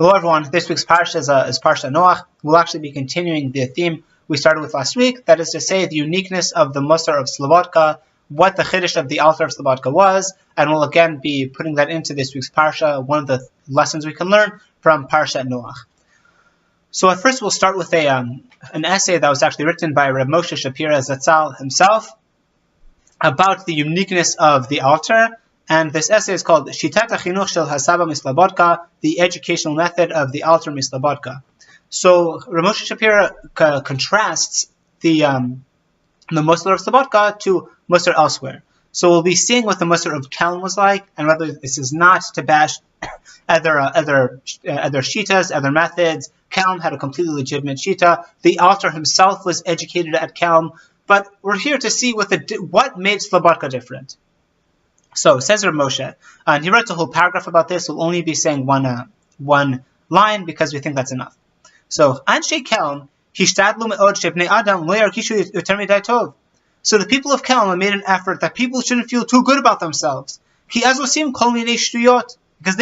Hello everyone, this week's Parsha is Parshat Noach. We'll actually be continuing the theme we started with last week, that is to say the uniqueness of the Alter of Slabodka, what the Chiddush of the Alter of Slabodka was, and we'll again be putting that into this week's Parsha, one of the lessons we can learn from Parshat Noach. So at first we'll start with an essay that was actually written by Reb Moshe Shapira Zatzal himself about the uniqueness of the Alter. And this essay is called Shitat HaChinuch Shel HaSaba Mislabodka, the educational method of the Alter Mislabodka. So Reb Moshe Shapira contrasts the Musar of Slabodka to Musar elsewhere. So we'll be seeing what the Musar of Kelm was like, and whether this is not to bash other shitas, other methods. Kelm had a completely legitimate shita. The Alter himself was educated at Kelm, but we're here to see what made Slabodka different. So, says Reb Moshe, and he writes a whole paragraph about this. We'll only be saying one line because we think that's enough. So, Anshe Kelm, hishtadlu me'od shebnei Adam lo yarkishu yoter midai tov. So the people of Kelm made an effort that people shouldn't feel too good about themselves. Ki azosim kol minei shtuyot, because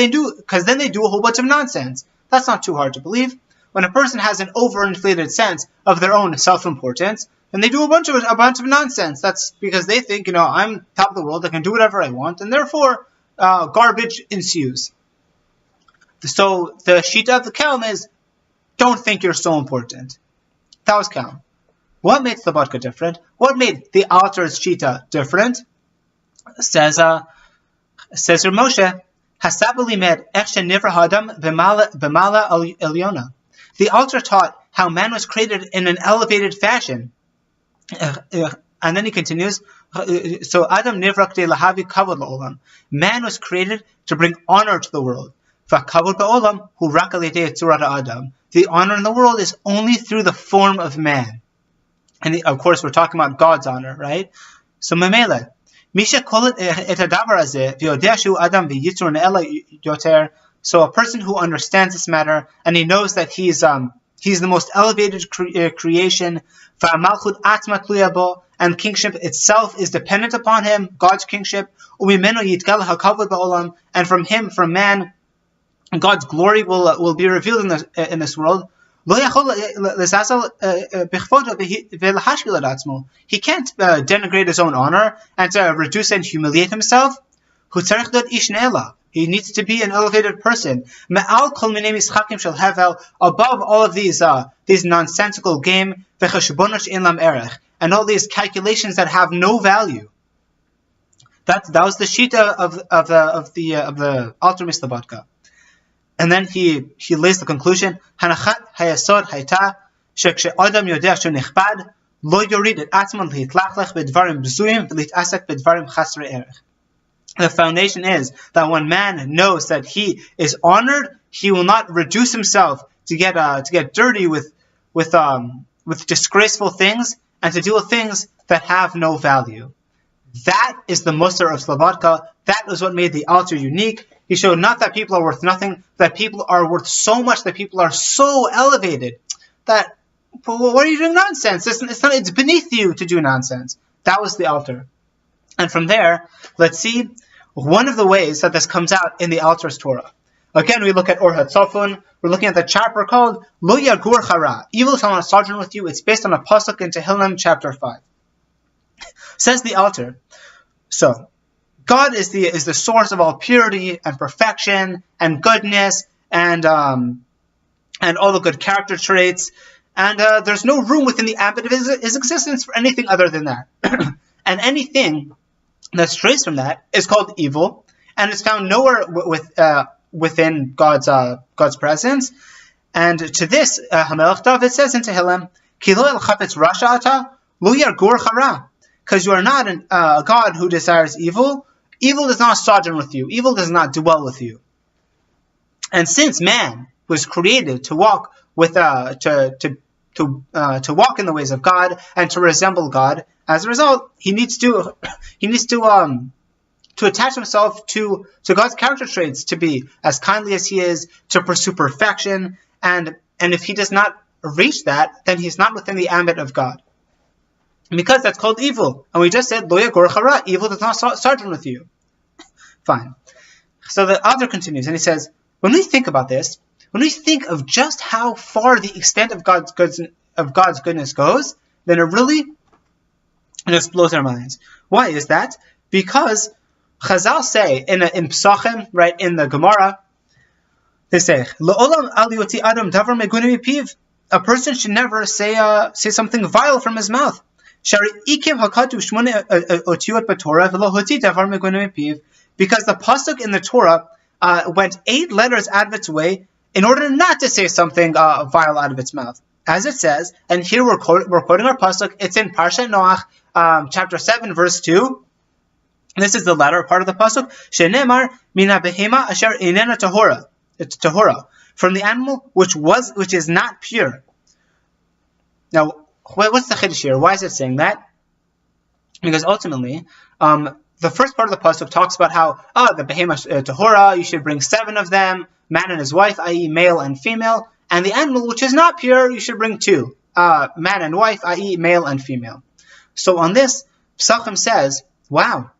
then they do a whole bunch of nonsense. That's not too hard to believe. When a person has an overinflated sense of their own self-importance, and they do a bunch of nonsense. That's because they think, I'm top of the world, I can do whatever I want, and therefore garbage ensues. So the shita of the Kelm is, don't think you're so important. That was Kelm. What made Slabodka different? What made the Alter's shita different? Says Reb Moshe, Hasabali med echshe nivra hadam b'mala elyona. The Alter taught how man was created in an elevated fashion. And then he continues, so Adam nivrak de lahavi kavod la'olam. Man was created to bring honor to the world. V'kavod ba'olam hu rak al yedei tzurat Adam. The honor in the world is only through the form of man. And of course we're talking about God's honor, right? So memele, misha kolet et hadavar hazeh v'yodea shu Adam v'yitzur ne'ela yoter. So a person who understands this matter and he knows that he's the most elevated creation, and kingship itself is dependent upon him, God's kingship, and from him, from man, God's glory will be revealed in this world. He can't denigrate his own honor and to reduce and humiliate himself. He needs to be an elevated person. Above all of these nonsensical game, and all these calculations that have no value. That was the shita of the Alter Mislabodka. And then he lays the conclusion. Hanachat hayasod hayta shekshe adam yodeh shu nechbad lo yorid et atzman lihitlachlech b'dvarim b'zuyim v'lit'asek b'dvarim chasrei erech. The foundation is that when man knows that he is honored, he will not reduce himself to get dirty with disgraceful things and to deal with things that have no value. That is the Musar of Slabodka. That is what made the Alter unique. He showed not that people are worth nothing, that people are worth so much, that people are so elevated that, what are you doing nonsense? It's beneath you to do nonsense. That was the Alter. And from there, let's see one of the ways that this comes out in the Alter's Torah. Again, we look at HaTzafun. We're looking at the chapter called Lo Yagurcha. Evil shall not sojourn with you. It's based on a pasuk in Tehillim chapter 5. Says the Alter. So, God is the source of all purity and perfection and goodness and all the good character traits. And there's no room within the ambit of his existence for anything other than that. And anything that strays from that is called evil, and it's found nowhere within God's presence. And to this, Hamelech David says in Tehillim, Ki lo el chafetz rasha ata, lo yargur chara. Because you are not a God who desires evil. Evil does not sojourn with you. Evil does not dwell with you. And since man was created to walk with to walk in the ways of God and to resemble God, as a result, he needs to attach himself to God's character traits, to be as kindly as he is, to pursue perfection, and if he does not reach that, then he's not within the ambit of God. Because that's called evil. And we just said, Lo yagor chara, evil does not sojourn with you. Fine. So the author continues, and he says, when we think about this, When we think of just how far the extent of God's goodness goes, then it really just blows our minds. Why is that? Because Chazal say in Pesachim, right, in the Gemara, they say, "L'olam al yoti adam davar megunim mipiv." A person should never say something vile from his mouth. Shari ikim hakatu shmone otiot b'Torah v'lo hoti davar megunim mipiv. Because the pasuk in the Torah went 8 letters out of its way in order not to say something vile out of its mouth. As it says, and here we're quoting our pasuk, it's in Parshat Noach, chapter 7, verse 2. This is the latter part of the pasuk. Shenemar mina behema asher inena tahora. It's tahora. From the animal which is not pure. Now, what's the chiddush here? Why is it saying that? Because ultimately, the first part of the pasuk talks about how the behema tahora, you should bring 7 of them, man and his wife, i.e. male and female, and the animal which is not pure, you should bring 2, man and wife, i.e. male and female. So on this, Pesachim says, wow,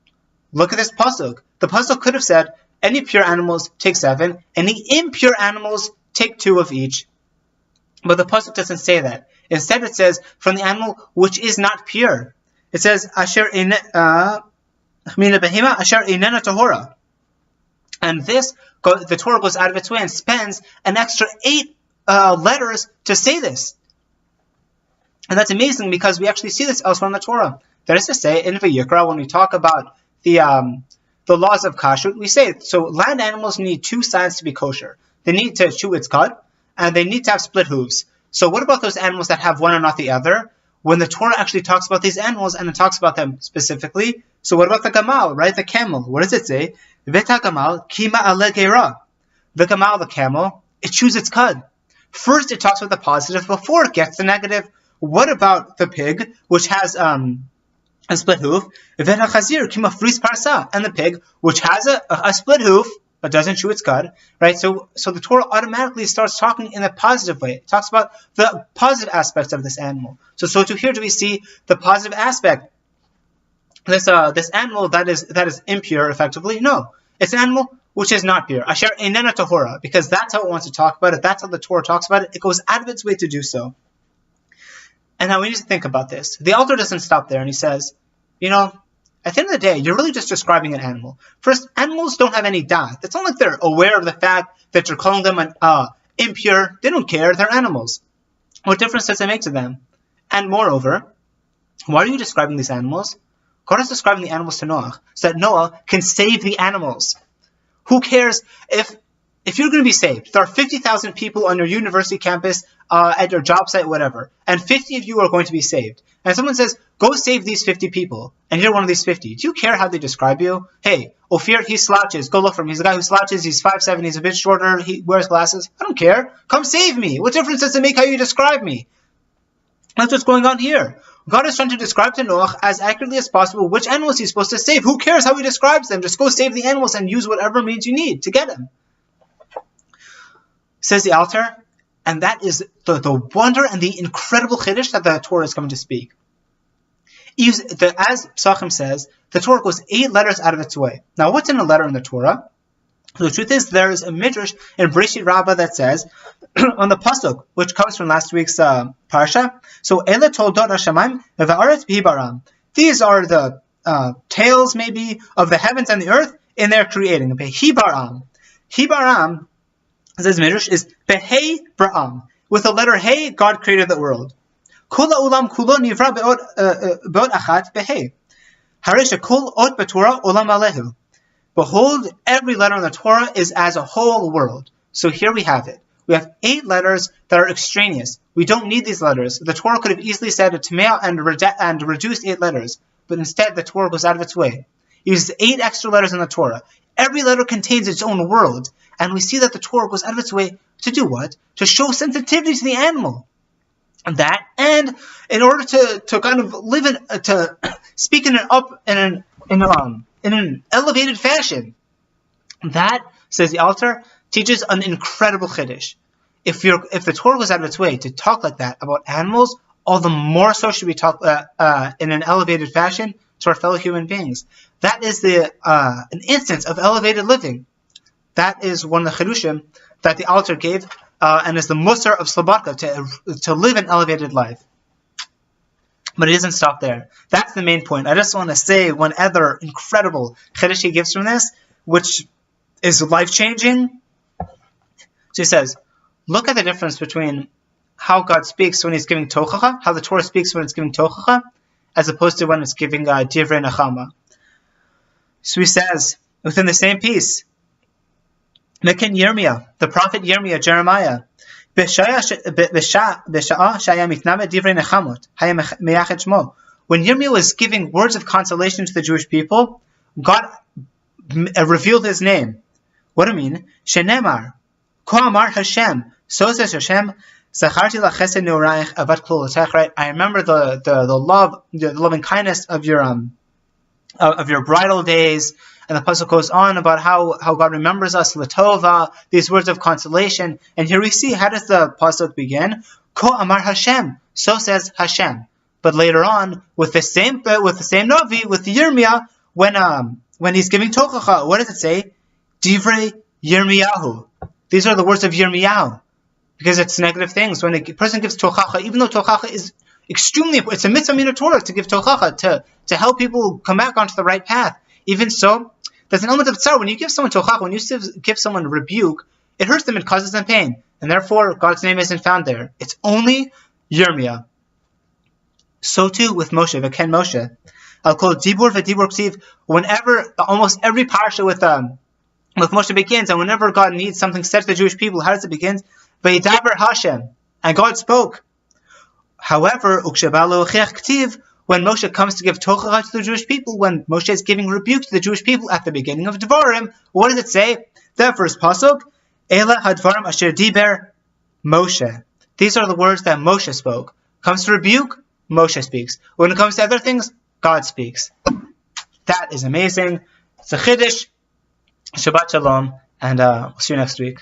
look at this pasuk. The pasuk could have said, any pure animals take 7, any impure animals take 2 of each. But the pasuk doesn't say that. Instead it says, from the animal which is not pure. It says, asher inena tahora. And this, the Torah goes out of its way and spends an extra 8 letters to say this. And that's amazing because we actually see this elsewhere in the Torah. That is to say, in Yagurcha, when we talk about the laws of kashrut, we say, so land animals need 2 signs to be kosher. They need to chew its cud, and they need to have split hooves. So what about those animals that have one and not the other? When the Torah actually talks about these animals, and it talks about them specifically, so what about the gamal, right? The camel. What does it say? Veta gamal kima ale geira. The gamal, the camel, it chews its cud. First, it talks about the positive before it gets the negative. What about the pig, which has a split hoof? Veta chazir kima fris parsa. And the pig, which has a split hoof, but doesn't chew its cud, right? So the Torah automatically starts talking in a positive way. It talks about the positive aspects of this animal. So to here do we see the positive aspect? This animal that is impure, effectively? No. It's an animal which is not pure. Asher einena tahora, because that's how it wants to talk about it. That's how the Torah talks about it. It goes out of its way to do so. And now we need to think about this. The Alter doesn't stop there, and he says, at the end of the day, you're really just describing an animal. First, animals don't have any da'at. It's not like they're aware of the fact that you're calling them impure. They don't care. They're animals. What difference does it make to them? And moreover, why are you describing these animals? God is describing the animals to Noah so that Noah can save the animals. Who cares if you're going to be saved? There are 50,000 people on your university campus, at your job site, whatever, and 50 of you are going to be saved. And someone says, go save these 50 people, and you're one of these 50. Do you care how they describe you? Hey, Ophir, he slouches. Go look for him. He's a guy who slouches. He's 5'7". He's a bit shorter. He wears glasses. I don't care. Come save me. What difference does it make how you describe me? That's what's going on here. God is trying to describe to Noach as accurately as possible which animals he's supposed to save. Who cares how he describes them? Just go save the animals and use whatever means you need to get them. Says the Alter, and that is the wonder and the incredible chiddush that the Torah is coming to speak. As Pesachim says, the Torah goes 8 letters out of its way. Now, what's in a letter in the Torah? The truth is, there is a midrash in Breshit Rabbah that says, on the pasuk, which comes from last week's parsha, so Ele toldot hashamayim v'ha'aretz b'hibaram. These are the tales, maybe, of the heavens and the earth in their creating. Hibaram. Hibaram, says midrash, is behei bra'am. With the letter hey, God created the world. Kula ulam kulo nivra be'od achat behei. Haresh kol ot b'Torah ulam alehu. Behold, every letter in the Torah is as a whole world. So here we have it. We have 8 letters that are extraneous. We don't need these letters. The Torah could have easily said a tamei and reduced 8 letters, but instead the Torah goes out of its way. It uses 8 extra letters in the Torah. Every letter contains its own world, and we see that the Torah goes out of its way to do what? To show sensitivity to the animal. And in order to kind of live to speak in an elevated fashion. That, says the Alter, teaches an incredible chiddush. If the Torah goes out of its way to talk like that about animals, all the more so should we talk in an elevated fashion to our fellow human beings. That is an instance of elevated living. That is one of the chidushim that the Alter gave, and is the Musar of Slabodka, to live an elevated life. But it doesn't stop there. That's the main point. I just want to say one other incredible chiddush he gives from this, which is life-changing. So he says, look at the difference between how God speaks when He's giving tochacha, how the Torah speaks when it's giving tochacha, as opposed to when it's giving divrei nechama. So he says, within the same piece, Mekin Yirmiyah, the prophet Yirmiyah, Jeremiah, when Yirmiyah was giving words of consolation to the Jewish people, God revealed His name. What do you mean? Shenemar, Ko Amar Hashem. So says Hashem. Zacharti lachesed neurayich avat klolotech. Right? I remember the love, the loving kindness of your bridal days. And the pasuk goes on about how God remembers us, Latova, these words of consolation. And here we see, how does the pasuk begin? Ko Amar Hashem, so says Hashem. But later on, with the same Navi, with Yirmiyah, when he's giving tochacha, what does it say? Divrei Yirmiyahu. These are the words of Yirmiyahu, because it's negative things. When a person gives tochacha, even though tochacha is extremely important, it's a mitzvah min Torah to give tochacha, to help people come back onto the right path. Even so, there's an element of tzar. When you give someone tochacha, when you give someone rebuke, it hurts them, it causes them pain. And therefore, God's name isn't found there. It's only Yirmiyah. So too with Moshe, v'ken Moshe. I'll call dibur v'dibur ksiv. Whenever, almost every parsha with Moshe begins, and whenever God needs something said to the Jewish people, how does it begin? V'yidaber Hashem. And God spoke. However, ukshebalu uchiach ktiv, when Moshe comes to give tochacha to the Jewish people, when Moshe is giving rebuke to the Jewish people at the beginning of Devarim, what does it say? The first pasuk, Ela hadvarim asher diber Moshe. These are the words that Moshe spoke. Comes to rebuke, Moshe speaks. When it comes to other things, God speaks. That is amazing. It's a chiddush. Shabbat shalom, and we'll see you next week.